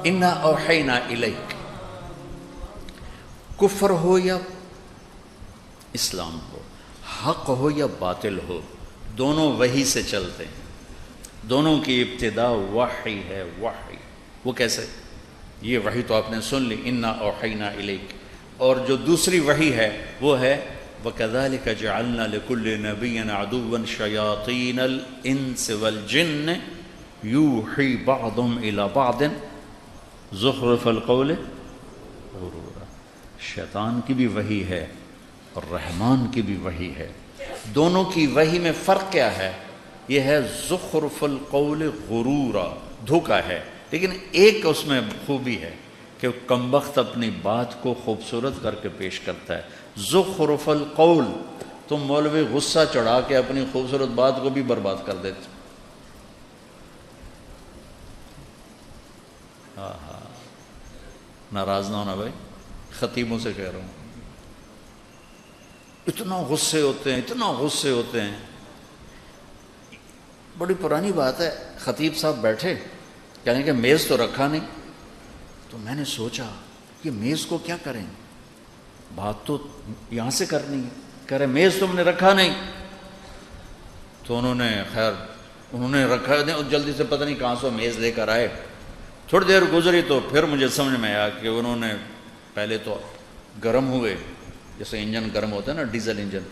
انا اوحینا الیک، کفر ہو یا اسلام ہو، حق ہو یا باطل ہو، دونوں وحی سے چلتے ہیں، دونوں کی ابتدا وحی ہے۔ وحی وہ کیسے؟ یہ وحی تو آپ نے سن لی، انا اوحینا الیک، اور جو دوسری وحی ہے وہ ہے وَكَذَلِكَ جَعَلْنَا لِكُلِّ نَبِيٍّ عَدُوًّا شَيَاطِينَ الْإِنسِ وَالْجِنِّ يُوحِي بَعْضُهُمْ إِلَى بَعْضٍ زُخْرُفَ الْقَوْلِ غُرُورًا۔ شیطان کی بھی وحی ہے اور رحمان کی بھی وحی ہے، دونوں کی وحی میں فرق کیا ہے؟ یہ ہے زخرف القول غرورا، دھوکا ہے، لیکن ایک اس میں خوبی ہے کہ کمبخت اپنی بات کو خوبصورت کر کے پیش کرتا ہے۔ زخرف القول، تم مولوی غصہ چڑھا کے اپنی خوبصورت بات کو بھی برباد کر دیتے۔ ناراض نہ ہونا بھائی، خطیبوں سے کہہ رہا ہوں، اتنا غصے ہوتے ہیں، اتنا غصے ہوتے ہیں۔ بڑی پرانی بات ہے، خطیب صاحب بیٹھے، یعنی کہ میز تو رکھا نہیں، تو میں نے سوچا کہ میز کو کیا کریں، بات تو یہاں سے کرنی ہے، کہہ رہے میز تم نے رکھا نہیں، تو انہوں نے رکھا نہیں، اور جلدی سے پتہ نہیں کہاں سے میز لے کر آئے۔ تھوڑی دیر گزری تو پھر مجھے سمجھ میں آیا کہ انہوں نے پہلے تو گرم ہوئے، جیسے انجن گرم ہوتا ہے نا، ڈیزل انجن،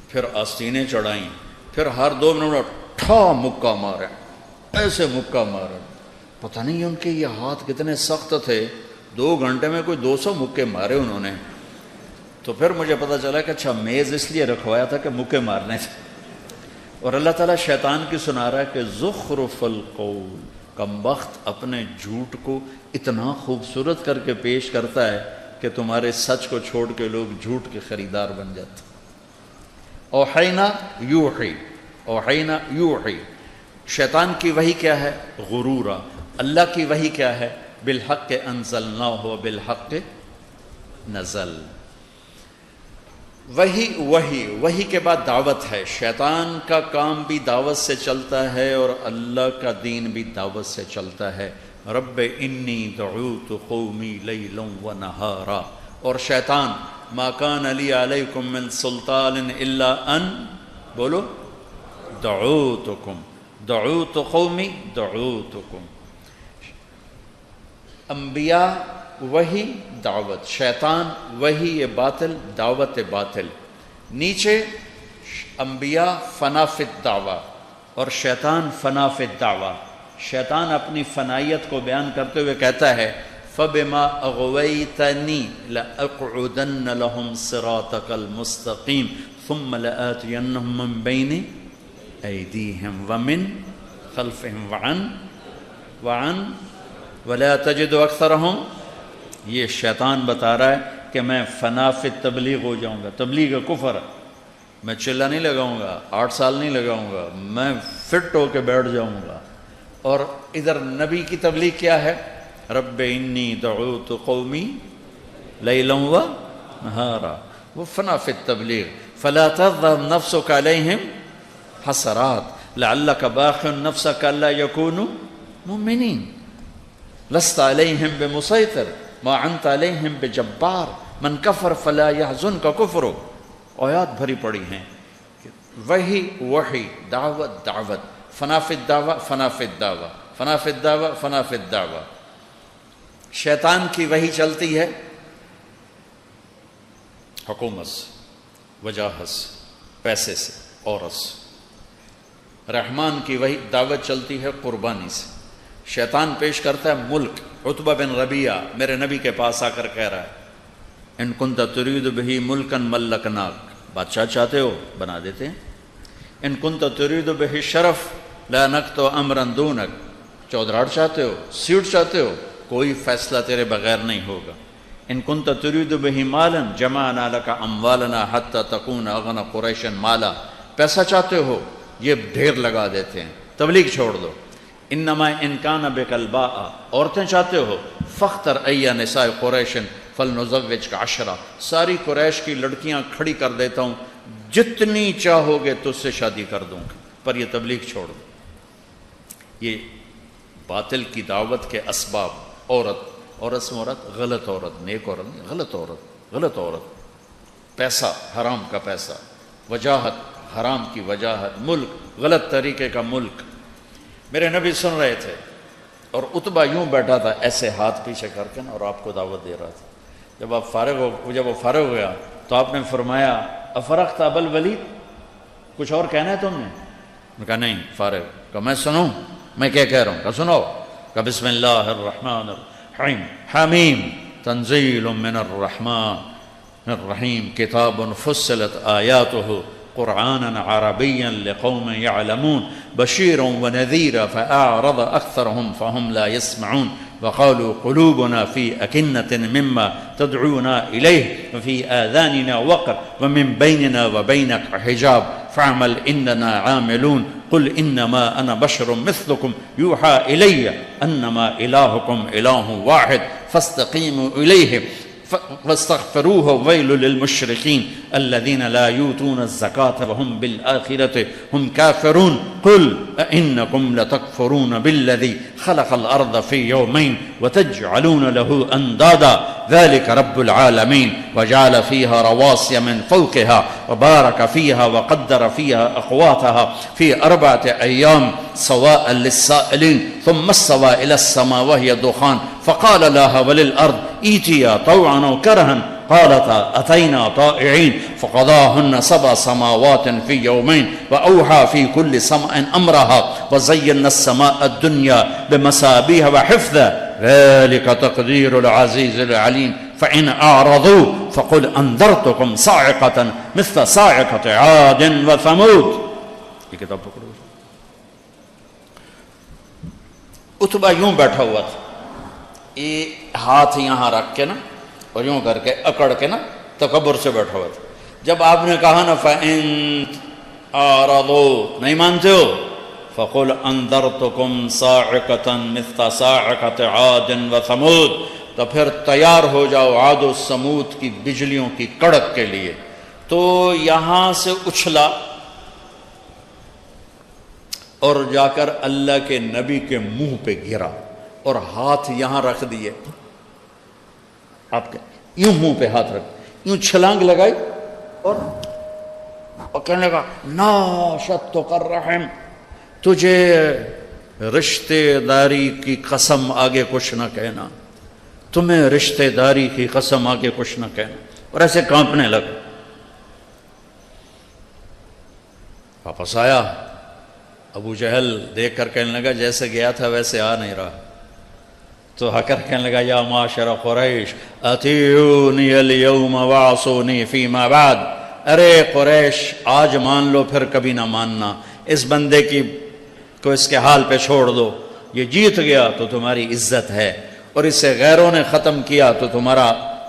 پھر آستینیں چڑھائیں، پھر ہر 2 منٹ میں ٹھا مکہ مارا، ایسے مکہ مارا، پتہ نہیں ان کے یہ ہاتھ کتنے سخت تھے، 2 گھنٹے میں کوئی 200 مکے مارے انہوں نے۔ تو پھر مجھے پتہ چلا کہ اچھا میز اس لیے رکھوایا تھا کہ مکے مارنے تھے۔ اور اللہ تعالیٰ شیطان کی سنا رہا ہے کہ زخرف القول، کمبخت اپنے جھوٹ کو اتنا خوبصورت کر کے پیش کرتا ہے کہ تمہارے سچ کو چھوڑ کے لوگ جھوٹ کے خریدار بن جاتے۔ اوحینا یوحی، اوحینا یوحی، شیطان کی وحی کیا ہے؟ غرورا۔ اللہ کی وحی کیا ہے؟ بالحق انزلناہ بالحق نزل۔ وحی کے بعد دعوت ہے۔ شیطان کا کام بھی دعوت سے چلتا ہے اور اللہ کا دین بھی دعوت سے چلتا ہے۔ رب انی دعوت قومی لیلا و نہارا، اور شیطان ما کان لی علیکم من سلطان الا ان بولو دعوتکم، دعوت قومی دعوتکم۔ انبیاء وہی دعوت، شیطان وہی یہ باطل دعوت باطل۔ نیچے انبیاء فنا فی الدعوہ اور شیطان فنا فی الدعوہ۔ شیطان اپنی فنائیت کو بیان کرتے ہوئے کہتا ہے فَبِمَا أَغْوَيْتَنِي لَأَقْعُدَنَّ لَهُمْ صِرَاطَكَ الْمُسْتَقِيمَ ثُمَّ لَآتِيَنَّهُمْ مِنْ بَيْنِ أَيْدِيهِمْ وَمِنْ خَلْفِهِمْ وَعَنْ وَلَا تَجِدُ أَكْثَرَهُمْ۔ یہ شیطان بتا رہا ہے کہ میں فنا فی تبلیغ ہو جاؤں گا۔ تبلیغ کفر، میں چلہ نہیں لگاؤں گا، 8 سال نہیں لگاؤں گا، میں فٹ ہو کے بیٹھ جاؤں گا۔ اور ادھر نبی کی تبلیغ کیا ہے؟ رب انی دعوت قومی لیلا و نہارا، وہ فنا فی التبلیغ۔ فلا تذهب نفسك عليهم حسرات لعلك باخع نفسك الا يكونوا مؤمنين لست عليهم بمسيطر ما انت عليهم بجبار من كفر فلا يحزنك كفره۔ آیات بھری پڑی ہیں، وحی دعوت دعوت، فنا فی الدعوہ فنا فی الدعوہ، فنا فی الدعوہ فنا فی الدعوہ۔ شیطان کی وحی چلتی ہے حکومت سے، وجاہت سے، پیسے سے، عورت سے۔ رحمان کی وحی دعوت چلتی ہے قربانی سے۔ شیطان پیش کرتا ہے ملک۔ عتبہ بن ربیعہ میرے نبی کے پاس آ کر کہہ رہا ہے ان کنت ترید بہ ملکا ملکناک، بادشاہ چاہتے ہو بنا دیتے ہیں۔ ان کنت ترید بہ شرف لا نکت امرا دونک، چودراڑ چاہتے ہو، سیٹ چاہتے ہو، کوئی فیصلہ تیرے بغیر نہیں ہوگا۔ ان کنت ترید بہ مالا جمعنا لک اموالنا حتی تکون اغنى قریش مالا، پیسہ چاہتے ہو یہ ڈھیر لگا دیتے ہیں، تبلیغ چھوڑ دو۔ انما ان کان بک الباء، عورتیں چاہتے ہو، فاختر ای نساء قریش فلنزوجک 10، ساری قریش کی لڑکیاں کھڑی کر دیتا ہوں، جتنی چاہو گے تجھ سے شادی کر دوں گا، پر یہ تبلیغ چھوڑ دو۔ یہ باطل کی دعوت کے اسباب عورت سے مراد غلط عورت، نیک عورت نہیں، غلط عورت، پیسہ حرام کا پیسہ، وجاہت حرام کی وجاہت، ملک غلط طریقے کا ملک۔ میرے نبی سن رہے تھے اور عتبہ یوں بیٹھا تھا ایسے ہاتھ پیچھے کر کے نا، اور آپ کو دعوت دے رہا تھا۔ جب وہ فارغ ہو گیا تو آپ نے فرمایا افرغت ابا الولید، کچھ اور کہنا ہے تم نے؟ میں کہا نہیں، فارغ۔ کہا میں سنوں، میں کیا کہہ رہا ہوں؟ کہا سنو۔ کہا بسم اللہ الرحمن الرحیم، حمیم تنزیل من الرحمن الرحیم، کتاب فصلت آیاتہ قرآنا عربیا لقوم يعلمون بشيرا ونذيرا فأعرض أكثرهم فهم لا يسمعون وقالوا قلوبنا في أكنة مما تدعونا إليه وفي آذاننا وقر ومن بيننا وبينك حجاب فاعمل إننا عاملون قل إنما أنا بشر مثلكم يوحى إلي أنما إلهكم إله واحد فاستقيموا إليه واستغفروه ويل للمشركين الذين لا يؤتون الزكاة وهم بالآخرة هم كافرون قل أئنكم لتكفرون بالذي خلق الأرض في يومين وتجعلون له أندادا ذلك رب العالمين وجعل فيها رواسي من فوقها وبارك فيها وقدر فيها أقواتها في 4 أيام سواء للسائلين ثم استوى إلى السماء وهي دخان فقال لها وللأرض ائتيا طوعا أو كرها قالتا أتينا طائعين فقضاهن 7 سماوات في يومين وأوحى في كل سماء أمرها وزينا السماء الدنيا بمصابيح وحفظا ذلك تقدير العزيز العليم فإن أعرضوا فقل أنذرتكم صاعقة مثل صاعقة عاد وثمود۔ یہ کتاب پکڑو۔ عتبہ یوں بیٹھا ہوا تھا، یہ ہاتھ یہاں رکھ کے نا اور یوں کر کے اکڑ کے نا تکبر سے بیٹھا ہوا تھا۔ جب آپ نے کہا نا فَإِن أَعْرَضُوا، نہیں مانتے ہو، فَقُلْ أَنذَرْتُكُمْ صَاعِقَةً مِثْلَ صَاعِقَةِ عَادٍ وَثَمُودٍ، تو پھر تیار ہو جاؤ عاد و سمود کی بجلیوں کی کڑک کے لیے۔ تو یہاں سے اچھلا اور جا کر اللہ کے نبی کے منہ پہ گرا اور ہاتھ یہاں رکھ دیے، آپ کے یوں منہ پہ ہاتھ رکھ، یوں چھلانگ لگائی اور کہنے لگا ناشدتک الرحم، تجھے رشتے داری کی قسم آگے کچھ نہ کہنا، تمہیں رشتے داری کی قسم آگے کچھ نہ کہنا، اور ایسے کانپنے لگا۔ واپس آیا، ابو جہل دیکھ کر کہنے لگا جیسے گیا تھا ویسے آ نہیں رہا، تو آ کر کہنے لگا یا معاشر قریش اطیعونی اليوم وعصونی فیما بعد، ارے قریش آج مان لو پھر کبھی نہ ماننا، اس بندے کو اس کے حال پہ چھوڑ دو، یہ جیت گیا تو تمہاری عزت ہے، اور اسے غیروں نے ختم کیا تو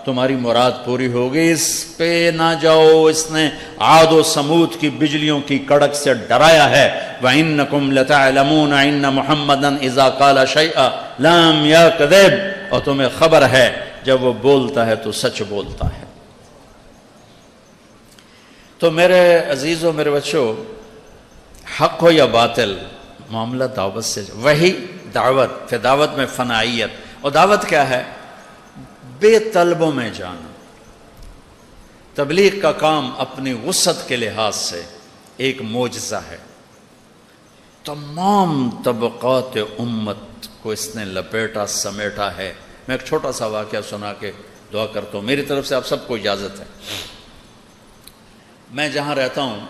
تمہاری مراد پوری ہوگی، اس پہ نہ جاؤ، اس نے عاد و سمود کی بجلیوں کی کڑک سے ڈرایا ہے۔ وَإِنَّكُمْ لَتَعْلَمُونَ إِنَّ مُحَمَّدًا إِذَا قَالَ شَيْئًا لَمْ يَكْذِبْ، اور تمہیں خبر ہے جب وہ بولتا ہے تو سچ بولتا ہے۔ تو میرے عزیزوں، میرے بچوں، حق ہو یا باطل، معاملہ دعوت سے، وہی دعوت، پھر دعوت میں فنائیت، اور دعوت کیا ہے؟ بے طلبوں میں جانا۔ تبلیغ کا کام اپنی وسعت کے لحاظ سے ایک معجزہ ہے، تمام طبقات امت کو اس نے لپیٹا سمیٹا ہے۔ میں ایک چھوٹا سا واقعہ سنا کے دعا کرتا ہوں، میری طرف سے آپ سب کو اجازت ہے۔ میں جہاں رہتا ہوں